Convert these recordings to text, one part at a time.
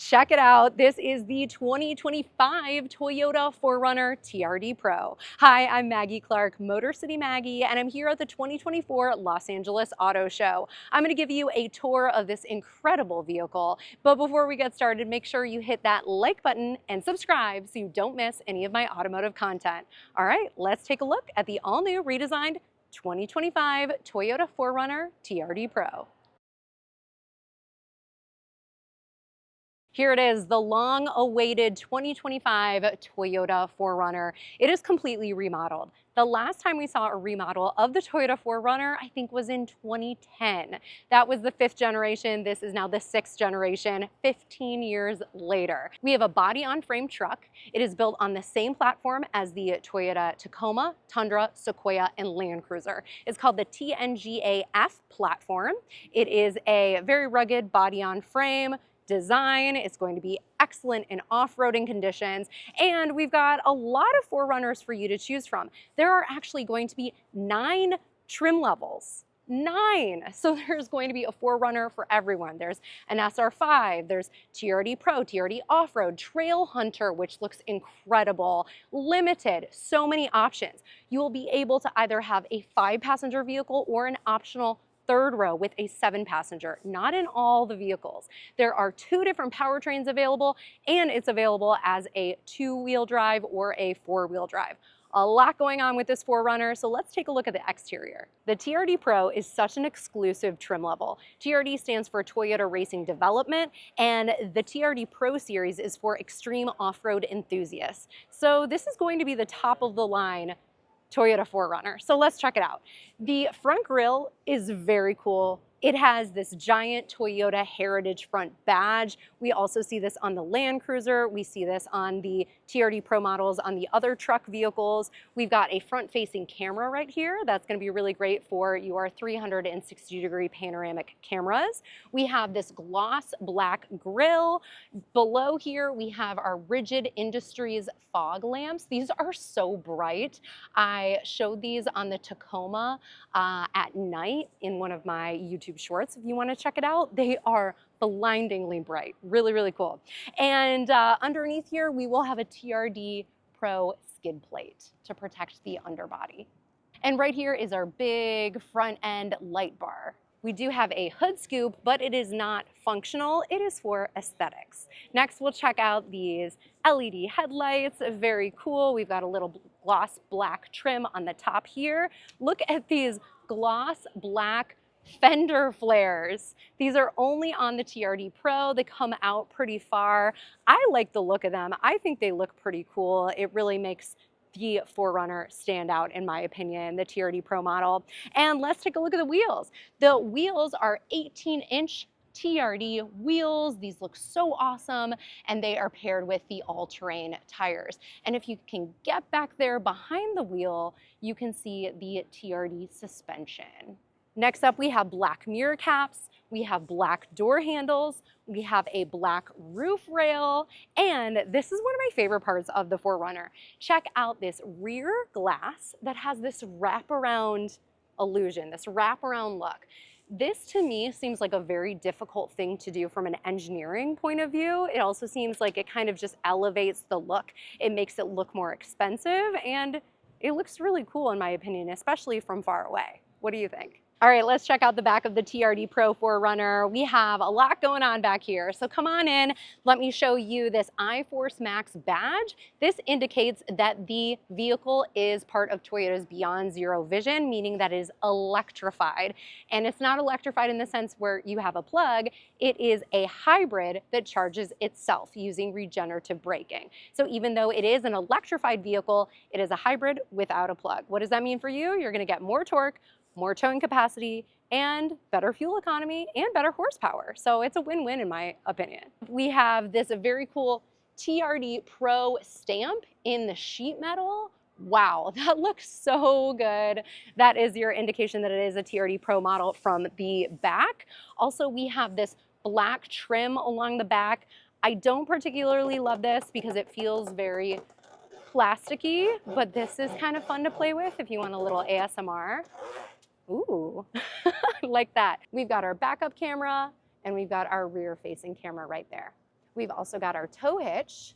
Check it out. This is the 2025 Toyota 4Runner TRD Pro. Hi, I'm Maggie Clark, Motor City Maggie, and I'm here at the 2024 Los Angeles Auto Show. I'm going to give you a tour of this incredible vehicle. But before we get started, make sure you hit that like button and subscribe so you don't miss any of my automotive content. All right, let's take a look at the all-new redesigned 2025 Toyota 4Runner TRD Pro. Here it is, the long-awaited 2025 Toyota 4Runner. It is completely remodeled. The last time we saw a remodel of the Toyota 4Runner, I think, was in 2010. That was the 5th generation. This is now the 6th generation, 15 years later. We have a body-on-frame truck. It is built on the same platform as the Toyota Tacoma, Tundra, Sequoia, and Land Cruiser. It's called the TNGA-F platform. It is a very rugged body-on-frame design. It's going to be excellent in off-roading conditions, and we've got a lot of 4Runners for you to choose from. There are actually going to be 9 trim levels. 9. So there's going to be a 4Runner for everyone. There's an SR5, there's TRD Pro, TRD Off-Road, Trail Hunter, which looks incredible, Limited, so many options. You will be able to either have a 5-passenger vehicle or an optional 3rd row with a 7-passenger, not in all the vehicles. There are 2 different powertrains available, and it's available as a 2-wheel drive or a 4-wheel drive. A lot going on with this 4Runner, so let's take a look at the exterior. The TRD Pro is such an exclusive trim level. TRD stands for Toyota Racing Development, and the TRD Pro series is for extreme off-road enthusiasts. So this is going to be the top of the line Toyota 4Runner. So let's check it out. The front grille is very cool. It has this giant Toyota Heritage front badge. We also see this on the Land Cruiser. We see this on the TRD Pro models on the other truck vehicles. We've got a front-facing camera right here. That's going to be really great for your 360-degree panoramic cameras. We have this gloss black grille. Below here, we have our Rigid Industries fog lamps. These are so bright. I showed these on the Tacoma at night in one of my YouTube shorts. If you want to check it out, they are blindingly bright. Really, really cool. And underneath here, we will have a TRD Pro skid plate to protect the underbody. And right here is our big front end light bar. We do have a hood scoop, but it is not functional. It is for aesthetics. Next, we'll check out these LED headlights. Very cool. We've got a little gloss black trim on the top here. Look at these gloss black fender flares. These are only on the TRD Pro. They come out pretty far. I like the look of them. I think they look pretty cool. It really makes the 4Runner stand out, in my opinion, the TRD Pro model. And let's take a look at the wheels. The wheels are 18-inch TRD wheels. These look so awesome, and they are paired with the all-terrain tires. And if you can get back there behind the wheel, you can see the TRD suspension. Next up, we have black mirror caps, we have black door handles, we have a black roof rail, and this is one of my favorite parts of the 4Runner. Check out this rear glass that has this wraparound illusion, this wraparound look. This to me seems like a very difficult thing to do from an engineering point of view. It also seems like it kind of just elevates the look. It makes it look more expensive, and it looks really cool in my opinion, especially from far away. What do you think? All right, let's check out the back of the TRD Pro 4Runner. We have a lot going on back here. So come on in, let me show you this iForce Max badge. This indicates that the vehicle is part of Toyota's Beyond Zero vision, meaning that it is electrified. And it's not electrified in the sense where you have a plug. It is a hybrid that charges itself using regenerative braking. So even though it is an electrified vehicle, it is a hybrid without a plug. What does that mean for you? You're gonna get more torque, more towing capacity, and better fuel economy and better horsepower. So it's a win-win in my opinion. We have this very cool TRD Pro stamp in the sheet metal. Wow, that looks so good. That is your indication that it is a TRD Pro model from the back. Also, we have this black trim along the back. I don't particularly love this because it feels very plasticky, but this is kind of fun to play with if you want a little ASMR. Ooh, like that. We've got our backup camera and we've got our rear facing camera right there. We've also got our tow hitch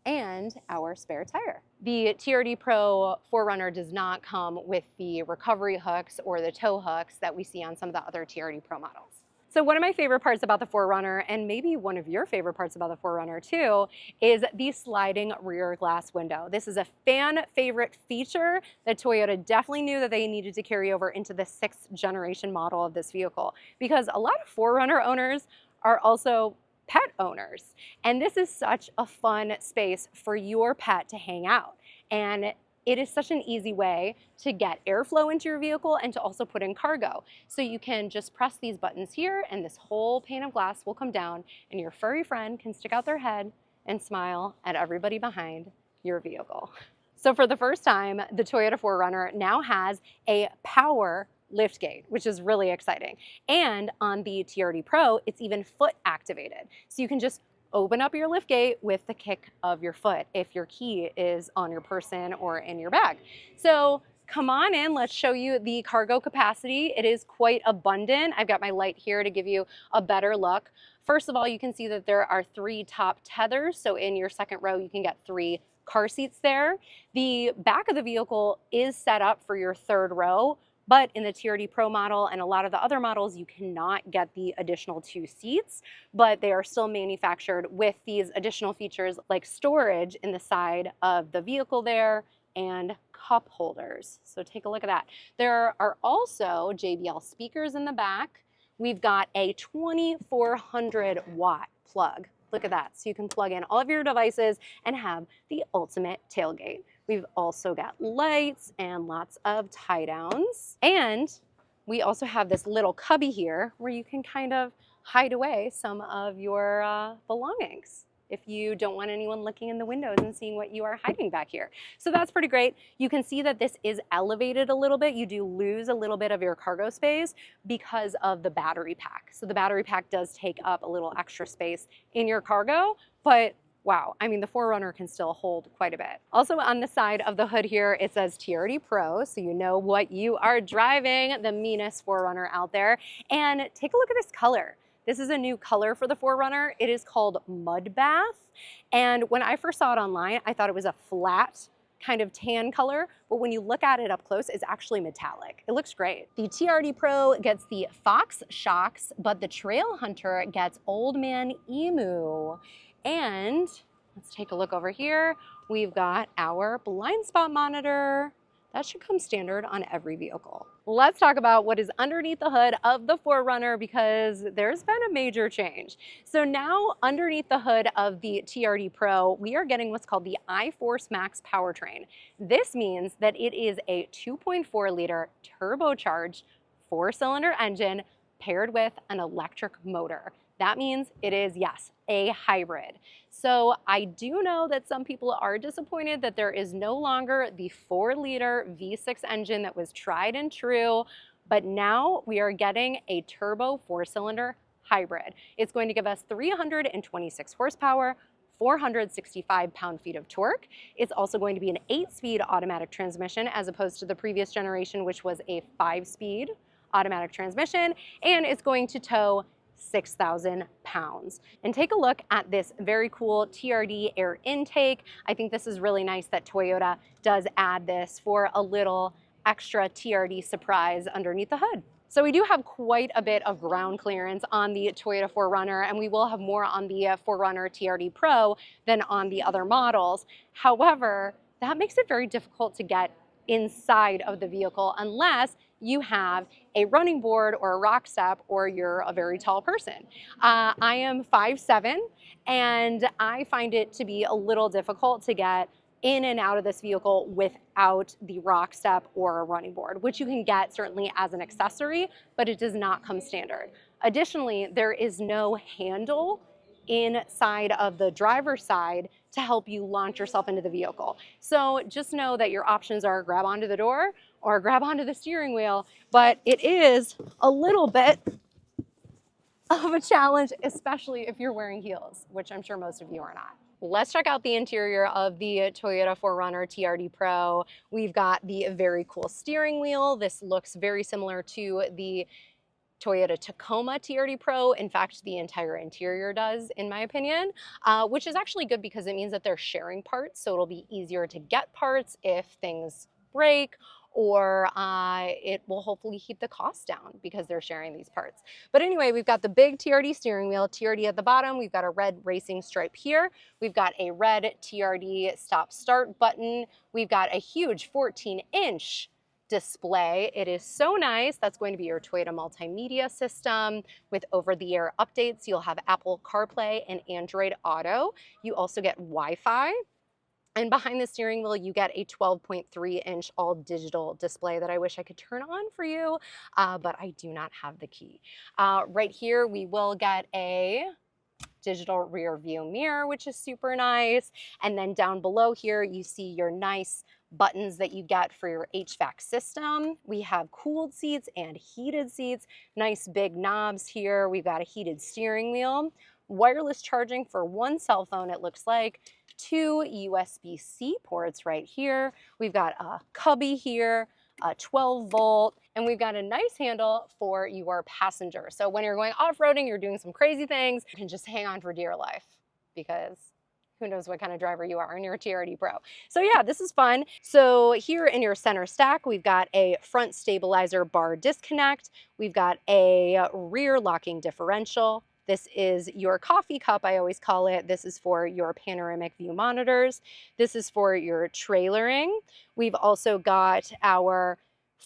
and our spare tire. The TRD Pro 4Runner does not come with the recovery hooks or the tow hooks that we see on some of the other TRD Pro models. So one of my favorite parts about the 4Runner, and maybe one of your favorite parts about the 4Runner too, is the sliding rear glass window. This is a fan favorite feature that Toyota definitely knew that they needed to carry over into the 6th generation model of this vehicle, because a lot of 4Runner owners are also pet owners. And this is such a fun space for your pet to hang out. And it is such an easy way to get airflow into your vehicle and to also put in cargo. So you can just press these buttons here and this whole pane of glass will come down and your furry friend can stick out their head and smile at everybody behind your vehicle. So for the first time, the Toyota 4Runner now has a power liftgate, which is really exciting. And on the TRD Pro, it's even foot activated. So you can just open up your liftgate with the kick of your foot if your key is on your person or in your bag. So come on in, let's show you the cargo capacity. It is quite abundant. I've got my light here to give you a better look. First of all, you can see that there are 3 top tethers. So in your second row, you can get 3 car seats there. The back of the vehicle is set up for your 3rd row, but in the TRD Pro model and a lot of the other models, you cannot get the additional 2 seats, but they are still manufactured with these additional features like storage in the side of the vehicle there and cup holders. So take a look at that. There are also JBL speakers in the back. We've got a 2400 watt plug. Look at that. So you can plug in all of your devices and have the ultimate tailgate. We've also got lights and lots of tie downs. And we also have this little cubby here where you can kind of hide away some of your belongings if you don't want anyone looking in the windows and seeing what you are hiding back here. So that's pretty great. You can see that this is elevated a little bit. You do lose a little bit of your cargo space because of the battery pack. So the battery pack does take up a little extra space in your cargo, but wow, I mean, the 4Runner can still hold quite a bit. Also on the side of the hood here, it says TRD Pro, so you know what you are driving, the meanest 4Runner out there. And take a look at this color. This is a new color for the 4Runner. It is called Mud Bath. And when I first saw it online, I thought it was a flat kind of tan color, but when you look at it up close, it's actually metallic. It looks great. The TRD Pro gets the Fox shocks, but the Trail Hunter gets Old Man Emu. And let's take a look over here. We've got our blind spot monitor. That should come standard on every vehicle. Let's talk about what is underneath the hood of the 4Runner, because there's been a major change. So now underneath the hood of the TRD Pro, we are getting what's called the iForce Max powertrain. This means that it is a 2.4 liter turbocharged 4-cylinder engine paired with an electric motor. That means it is, yes, a hybrid. So I do know that some people are disappointed that there is no longer the 4-liter V6 engine that was tried and true, but now we are getting a turbo 4-cylinder hybrid. It's going to give us 326 horsepower, 465 pound-feet of torque. It's also going to be an 8-speed automatic transmission as opposed to the previous generation, which was a 5-speed automatic transmission, and it's going to tow 6,000 pounds. And take a look at this very cool TRD air intake. I think this is really nice that Toyota does add this for a little extra TRD surprise underneath the hood. So we do have quite a bit of ground clearance on the Toyota 4Runner, and we will have more on the 4Runner TRD Pro than on the other models. However, that makes it very difficult to get inside of the vehicle unless you have a running board or a rock step or you're a very tall person. I am 5'7", and I find it to be a little difficult to get in and out of this vehicle without the rock step or a running board, which you can get certainly as an accessory, but it does not come standard. Additionally, there is no handle inside of the driver's side to help you launch yourself into the vehicle. So just know that your options are grab onto the door or grab onto the steering wheel, but it is a little bit of a challenge, especially if you're wearing heels, which I'm sure most of you are not. Let's check out the interior of the Toyota 4Runner TRD Pro. We've got the very cool steering wheel. This looks very similar to the Toyota Tacoma TRD Pro. In fact, the entire interior does, in my opinion, which is actually good because it means that they're sharing parts, so it'll be easier to get parts if things break, or it will hopefully keep the cost down because they're sharing these parts. But anyway, we've got the big TRD steering wheel, TRD at the bottom. We've got a red racing stripe here. We've got a red TRD stop start button. We've got a huge 14-inch display. It is so nice. That's going to be your Toyota multimedia system with over-the-air updates. You'll have Apple CarPlay and Android Auto. You also get Wi-Fi. And behind the steering wheel, you get a 12.3-inch all-digital display that I wish I could turn on for you, but I do not have the key. Right here, we will get a digital rear view mirror, which is super nice. And then down below here, you see your nice buttons that you get for your HVAC system. We have cooled seats and heated seats, nice big knobs here. We've got a heated steering wheel, wireless charging for one cell phone, it looks like, 2 USB-C ports right here. We've got a cubby here, a 12-volt, and we've got a nice handle for your passenger. So when you're going off-roading, you're doing some crazy things, you can just hang on for dear life because who knows what kind of driver you are in your TRD Pro. So yeah, this is fun. So here in your center stack, we've got a front stabilizer bar disconnect. We've got a rear locking differential. This is your coffee cup, I always call it. This is for your panoramic view monitors. This is for your trailering. We've also got our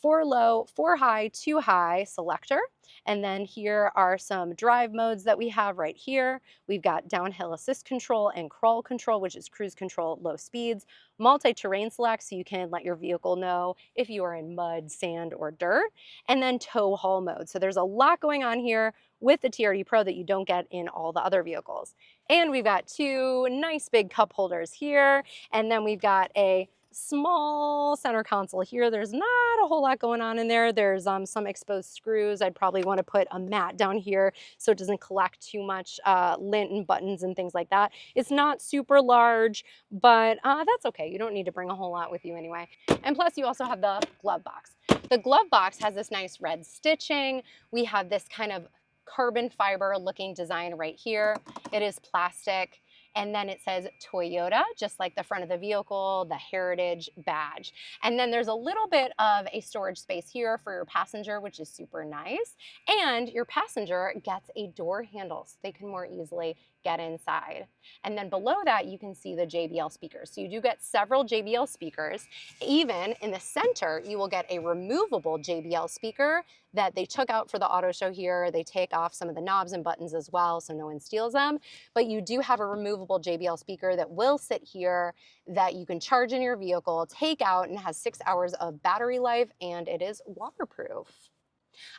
4 low, 4 high, 2 high selector. And then here are some drive modes that we have right here. We've got downhill assist control and crawl control, which is cruise control at low speeds, multi-terrain select, so you can let your vehicle know if you are in mud, sand, or dirt, and then tow haul mode. So there's a lot going on here with the TRD Pro that you don't get in all the other vehicles. And we've got 2 nice big cup holders here, and then we've got a small center console here. There's not a whole lot going on in there. There's some exposed screws. I'd probably want to put a mat down here so it doesn't collect too much lint and buttons and things like that. It's not super large, but that's okay. You don't need to bring a whole lot with you anyway. And plus you also have the glove box. The glove box has this nice red stitching. We have this kind of carbon fiber looking design right here. It is plastic. And then it says Toyota, just like the front of the vehicle, the heritage badge. And then there's a little bit of a storage space here for your passenger, which is super nice. And your passenger gets a door handle so they can more easily get inside. And then below that, you can see the JBL speakers. So you do get several JBL speakers. Even in the center, you will get a removable JBL speaker that they took out for the auto show here. They take off some of the knobs and buttons as well, so no one steals them. But you do have a removable JBL speaker that will sit here that you can charge in your vehicle, take out, and has 6 hours of battery life, and it is waterproof.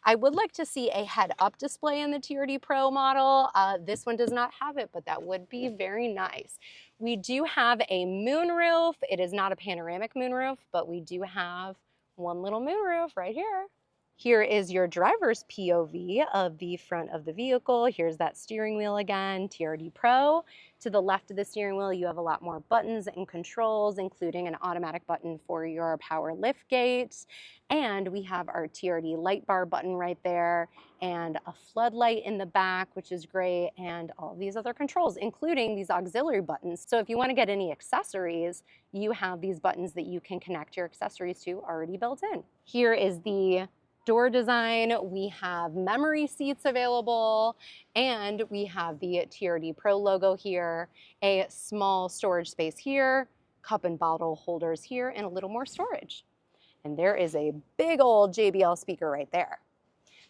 I would like to see a head-up display in the TRD Pro model. This one does not have it, but that would be very nice. We do have a moonroof. It is not a panoramic moonroof, but we do have one little moonroof right here. Here is your driver's POV of the front of the vehicle. Here's that steering wheel again, TRD Pro. To the left of the steering wheel, you have a lot more buttons and controls, including an automatic button for your power lift gate. And we have our TRD light bar button right there and a floodlight in the back, which is great, and all these other controls, including these auxiliary buttons. So if you want to get any accessories, you have these buttons that you can connect your accessories to already built in. Here is the door design. We have memory seats available, and we have the TRD Pro logo here, a small storage space here, cup and bottle holders here, and a little more storage. And there is a big old JBL speaker right there.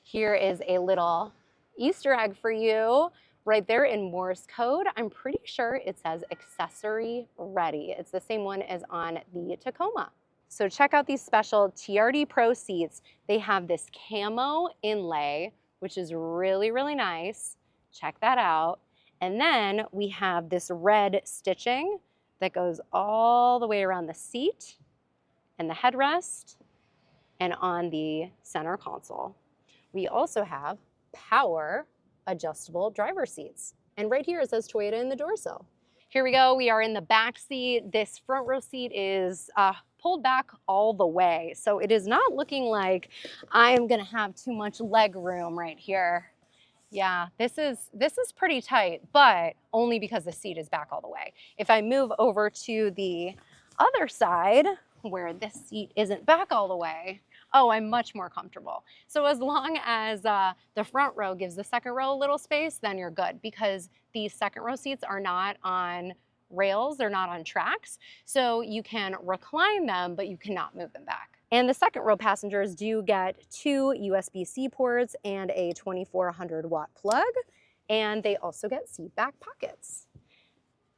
Here is a little Easter egg for you. Right there in Morse code, I'm pretty sure it says accessory ready. It's the same one as on the Tacoma. So check out these special TRD Pro seats. They have this camo inlay, which is really, really nice. Check that out. And then we have this red stitching that goes all the way around the seat and the headrest and on the center console. We also have power adjustable driver seats. And right here it says Toyota in the door sill. Here we go. We are in the back seat. This front row seat is pulled back all the way. So it is not looking like I am gonna have too much leg room right here. Yeah, this is pretty tight, but only because the seat is back all the way. If I move over to the other side where this seat isn't back all the way, oh, I'm much more comfortable. So as long as the front row gives the second row a little space, then you're good, because these second row seats are not on rails, they're not on tracks. So you can recline them, but you cannot move them back. And the second row passengers do get 2 USB-C ports and a 2400 watt plug, and they also get seat back pockets.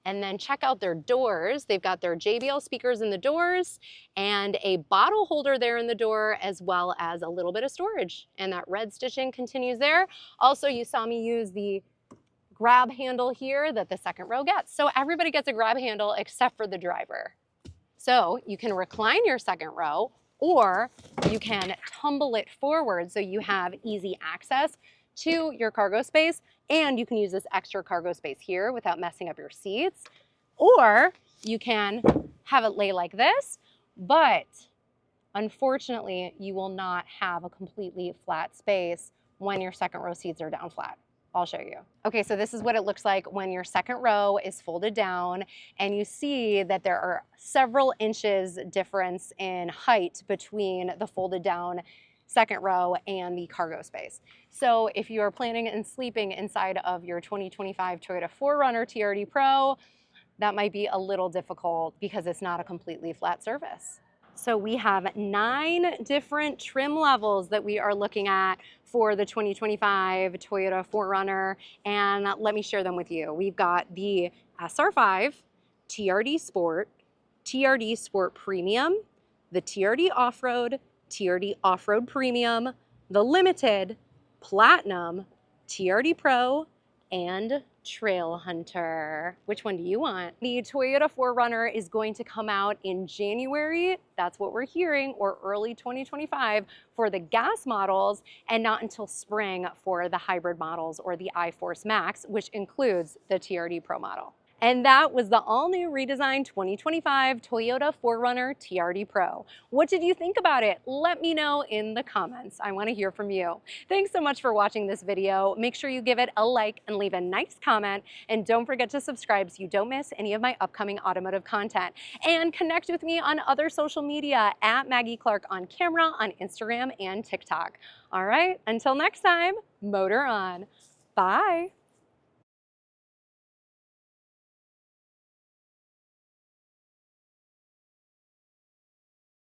And then check out their doors. They've got their JBL speakers in the doors and a bottle holder there in the door, as well as a little bit of storage. And that red stitching continues there. Also, you saw me use the grab handle here that the second row gets. So everybody gets a grab handle except for the driver. So you can recline your second row, or you can tumble it forward so you have easy access to your cargo space, and you can use this extra cargo space here without messing up your seats. Or you can have it lay like this, but unfortunately you will not have a completely flat space when your second row seats are down flat. I'll show you. Okay, so this is what it looks like when your second row is folded down, and you see that there are several inches difference in height between the folded down second row and the cargo space. So if you are planning on sleeping inside of your 2025 Toyota 4Runner TRD Pro, that might be a little difficult because it's not a completely flat surface. So we have 9 different trim levels that we are looking at for the 2025 Toyota 4Runner, and let me share them with you. We've got the SR5, TRD Sport, TRD Sport Premium, the TRD Off-Road, TRD Off-Road Premium, the Limited, Platinum, TRD Pro, and Trail Hunter. Which one do you want? The Toyota 4Runner is going to come out in January, that's what we're hearing, or early 2025 for the gas models, and not until spring for the hybrid models or the iForce Max, which includes the TRD Pro model. And that was the all-new redesigned 2025 Toyota 4Runner TRD Pro. What did you think about it? Let me know in the comments. I want to hear from you. Thanks so much for watching this video. Make sure you give it a like and leave a nice comment. And don't forget to subscribe so you don't miss any of my upcoming automotive content. And connect with me on other social media at Maggie Clark on camera, on Instagram and TikTok. All right, until next time, motor on. Bye.